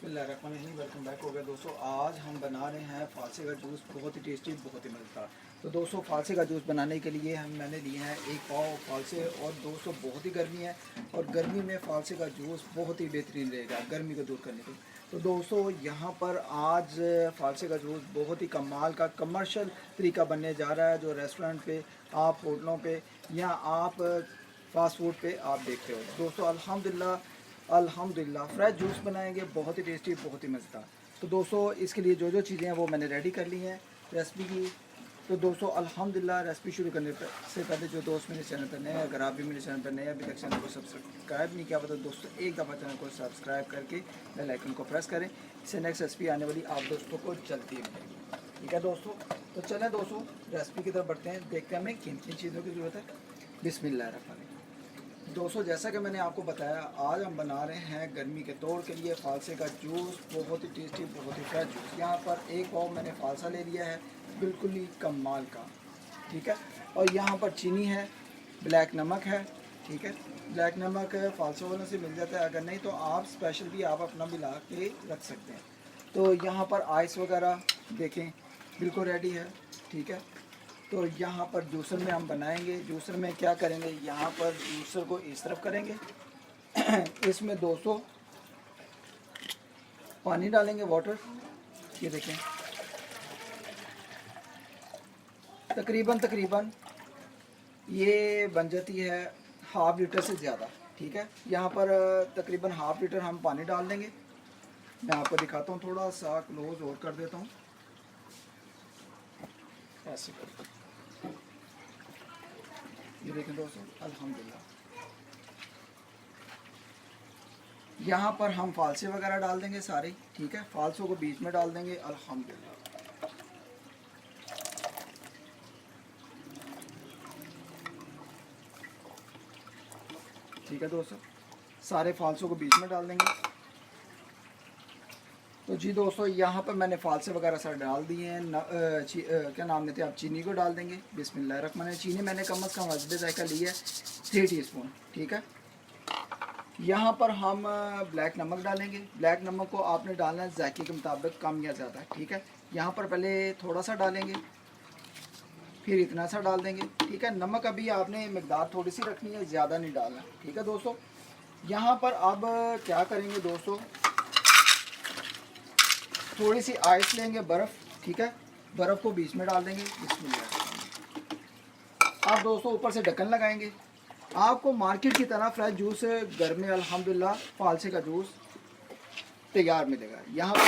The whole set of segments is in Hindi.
बिस्मिल्लाहिर्रहमानिर्रहीम। वेलकम बैक हो गया दोस्तों। आज हम बना रहे हैं फालसे का जूस, बहुत ही टेस्टी, बहुत ही मज़ेदार। तो दोस्तों फालसे का जूस बनाने के लिए मैंने लिए हैं 1 पाव फालसे। और दोस्तों बहुत ही गर्मी है और गर्मी में फालसे का जूस बहुत ही बेहतरीन रहेगा गर्मी को दूर करने के लिए। तो दोस्तों यहाँ पर आज फालसे का जूस बहुत ही कमाल का कमर्शियल तरीका बनने जा रहा है, जो रेस्टोरेंट पे, आप होटलों पे या आप फास्ट फूड पे आप देखते हो। दोस्तों अल्हम्दुलिल्लाह फ्रेश जूस बनाएंगे, बहुत ही टेस्टी, बहुत ही मज़ेदार। तो दोस्तों इसके लिए जो जो चीज़ें हैं वो मैंने रेडी कर ली हैं रेसिपी की। तो दोस्तों अल्हम्दुलिल्लाह रेसिपी शुरू करने से पहले जो दोस्त मेरे चैनल पर नए हैं, अगर आप भी मेरे चैनल पर नए अभी तक चैनल को सब्सक्राइब नहीं किया तो दोस्तों एक दफ़ा चैनल को सब्सक्राइब करके बेल आइकन को प्रेस करें। इससे नेक्स्ट रेसिपी आने वाली आप दोस्तों को जल्दी मिलेगी। ठीक है दोस्तों, तो चलें दोस्तों रेसिपी की तरफ बढ़ते हैं, देखते हैं हमें किन किन चीज़ों की ज़रूरत है। बिस्मिल्लाहिर्रहमानिर्रहीम। दोस्तों जैसा कि मैंने आपको बताया, आज हम बना रहे हैं गर्मी के तौर के लिए फालसे का जूस, बहुत ही टेस्टी, बहुत ही फ्रेश जूस। यहाँ पर 1 पाव मैंने फालसा ले लिया है, बिल्कुल ही कमाल का। ठीक है, और यहाँ पर चीनी है, ब्लैक नमक है। ठीक है, ब्लैक नमक फालसे वालों से मिल जाता है, अगर नहीं तो आप स्पेशल भी आप अपना मिला के रख सकते हैं। तो यहाँ पर आइस वगैरह देखें बिल्कुल रेडी है। ठीक है, तो यहाँ पर जूसर में हम बनाएंगे। जूसर में क्या करेंगे, यहाँ पर जूसर को इस तरफ करेंगे इसमें 200 पानी डालेंगे, वाटर। ये देखें तकरीबन ये बन जाती है ½ लीटर से ज़्यादा। ठीक है, यहाँ पर तकरीबन ½ लीटर हम पानी डाल देंगे। मैं आपको दिखाता हूँ, थोड़ा सा क्लोज और कर देता हूँ, ऐसे कर। ये देखें दोस्तों अल्हम्दुलिल्लाह। यहाँ पर हम फालसे वगैरह डाल देंगे सारे। ठीक है, फालसों को बीच में डाल देंगे अल्हम्दुलिल्लाह। ठीक है दोस्तों, सारे फालसों को बीच में डाल देंगे। तो जी दोस्तों यहाँ पर मैंने फालसे वगैरह सारे डाल दिए हैं। क्या नाम लेते हैं, आप चीनी को डाल देंगे। बिस्मिल्लाहिर्रहमानिर्रहीम। चीनी मैंने कम से कम वजबे जायका ली है 3 टीस्पून। ठीक है, यहाँ पर हम ब्लैक नमक डालेंगे। ब्लैक नमक को आपने डालना है जायके के मुताबिक, कम या ज़्यादा। ठीक है, यहाँ पर पहले थोड़ा सा डालेंगे, फिर इतना सा डाल देंगे। ठीक है, नमक अभी आपने मकदार थोड़ी सी रखनी है, ज़्यादा नहीं डालना। ठीक है दोस्तों, यहाँ पर अब क्या करेंगे दोस्तों, थोड़ी सी आइस लेंगे, बर्फ़। ठीक है, बर्फ़ को बीच में डाल देंगे। बिस्मिल्लाह। आप दोस्तों ऊपर से ढक्कन लगाएंगे। आपको मार्केट की तरह फ्रेश जूस घर में अल्हम्दुलिल्लाह फालसे का जूस तैयार मिलेगा। यहाँ पर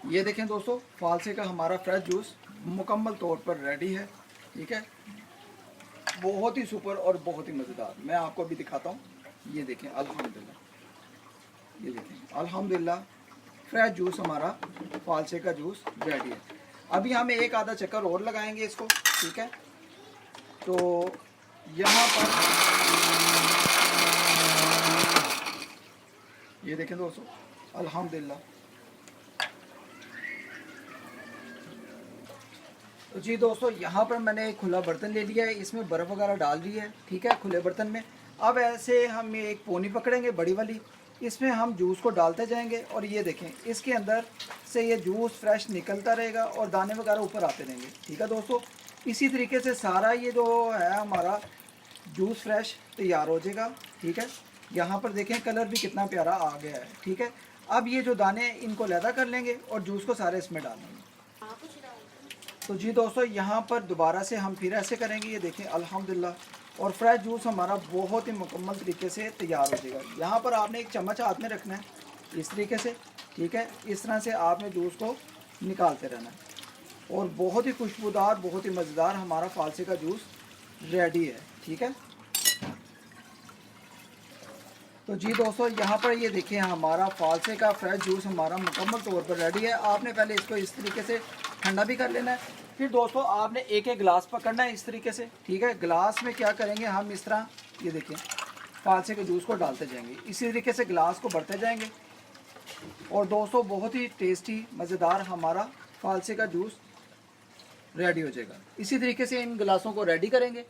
ये देखें दोस्तों, फालसे का हमारा फ्रेश जूस मुकम्मल तौर पर रेडी है। ठीक है, बहुत ही सुपर और बहुत ही मज़ेदार। मैं आपको अभी दिखाता हूँ। ये देखें अल्हम्दुलिल्लाह, ये देखें अल्हम्दुलिल्लाह फ्रेश जूस हमारा फालसे का जूस रेडी है। अभी हम एक आधा चक्कर और लगाएंगे इसको। ठीक है, तो यहाँ पर ये देखें दोस्तों अल्हम्दुलिल्लाह। तो जी दोस्तों यहाँ पर मैंने एक खुला बर्तन ले लिया है, इसमें बर्फ़ वगैरह डाल दी है। ठीक है, खुले बर्तन में अब ऐसे हम एक पोनी पकड़ेंगे बड़ी वाली, इसमें हम जूस को डालते जाएंगे और ये देखें इसके अंदर से ये जूस फ्रेश निकलता रहेगा और दाने वगैरह ऊपर आते रहेंगे। ठीक है दोस्तों, इसी तरीके से सारा ये जो है हमारा जूस फ्रेश तैयार हो जाएगा। ठीक है, यहाँ पर देखें कलर भी कितना प्यारा आ गया है। ठीक है, अब ये जो दाने इनको लैदा कर लेंगे और जूस को सारे इसमें डाल देंगे। तो जी दोस्तों यहाँ पर दोबारा से हम फिर ऐसे करेंगे। ये देखें अल्हम्दुलिल्लाह, और फ्रेश जूस हमारा बहुत ही मुकम्मल तरीके से तैयार हो जाएगा। यहाँ पर आपने एक चम्मच हाथ में रखना है इस तरीके से। ठीक है, इस तरह से आपने जूस को निकालते रहना है और बहुत ही खुशबूदार, बहुत ही मज़ेदार हमारा फालसे का जूस रेडी है। ठीक है, तो जी दोस्तों यहाँ पर ये देखें हमारा फालसे का फ्रेश जूस हमारा मुकम्मल तौर पर रेडी है। आपने पहले इसको इस तरीके से ठंडा भी कर लेना है, फिर दोस्तों आपने एक एक गिलास पकड़ना है इस तरीके से। ठीक है, गिलास में क्या करेंगे हम इस तरह, ये देखें फालसे के जूस को डालते जाएंगे, इसी तरीके से गिलास को भरते जाएंगे। और दोस्तों बहुत ही टेस्टी मज़ेदार हमारा फालसे का जूस रेडी हो जाएगा। इसी तरीके से इन गिलासों को रेडी करेंगे।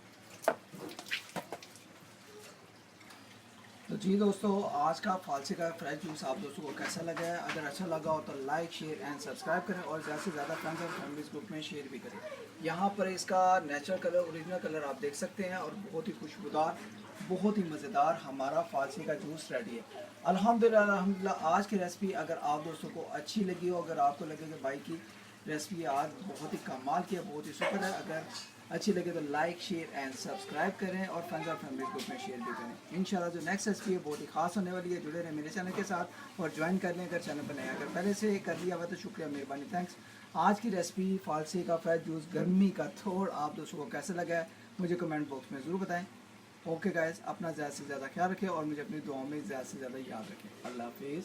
तो जी दोस्तों, आज का फालसे का फ्रेश जूस आप दोस्तों को कैसा लगा है? अगर अच्छा लगा हो तो लाइक शेयर एंड सब्सक्राइब करें और ज़्यादा से ज़्यादा फ्रेंड्स और फैमिलीज ग्रुप में शेयर भी करें। यहाँ पर इसका नेचुरल कलर, ओरिजिनल कलर आप देख सकते हैं और बहुत ही खुशबूदार, बहुत ही मज़ेदार हमारा फालसे का जूस रेडी है। अल्हम्दुलिल्लाह अल्हम्दुलिल्लाह। आज की रेसिपी अगर आप दोस्तों को अच्छी लगी हो, अगर आपको लगे कि भाई की रेसिपी आज बहुत ही कमाल की है, बहुत ही सुपर है, अगर अच्छी लगे तो लाइक शेयर एंड सब्सक्राइब करें और फ्रेंड्स और फैमिली ग्रुप में शेयर भी करें। इंशाल्लाह जो नेक्स्ट रेसिपी है बहुत ही खास होने वाली है। जुड़े रहें मेरे चैनल के साथ और ज्वाइन कर लें अगर चैनल पर नया, अगर पहले से कर लिया हुआ तो शुक्रिया, मेहरबानी, थैंक्स। आज की रेसिपी फालसे का फ्रेश जूस गर्मी का थोड़ आप दोस्तों को कैसा लगा है मुझे कमेंट बॉक्स में ज़रूर बताएं। ओके गाइस, अपना ज़्यादा से ज़्यादा ख्याल रखें और मुझे अपनी दुआओं में ज़्यादा से ज़्यादा याद रखें। अल्लाह हाफिज़।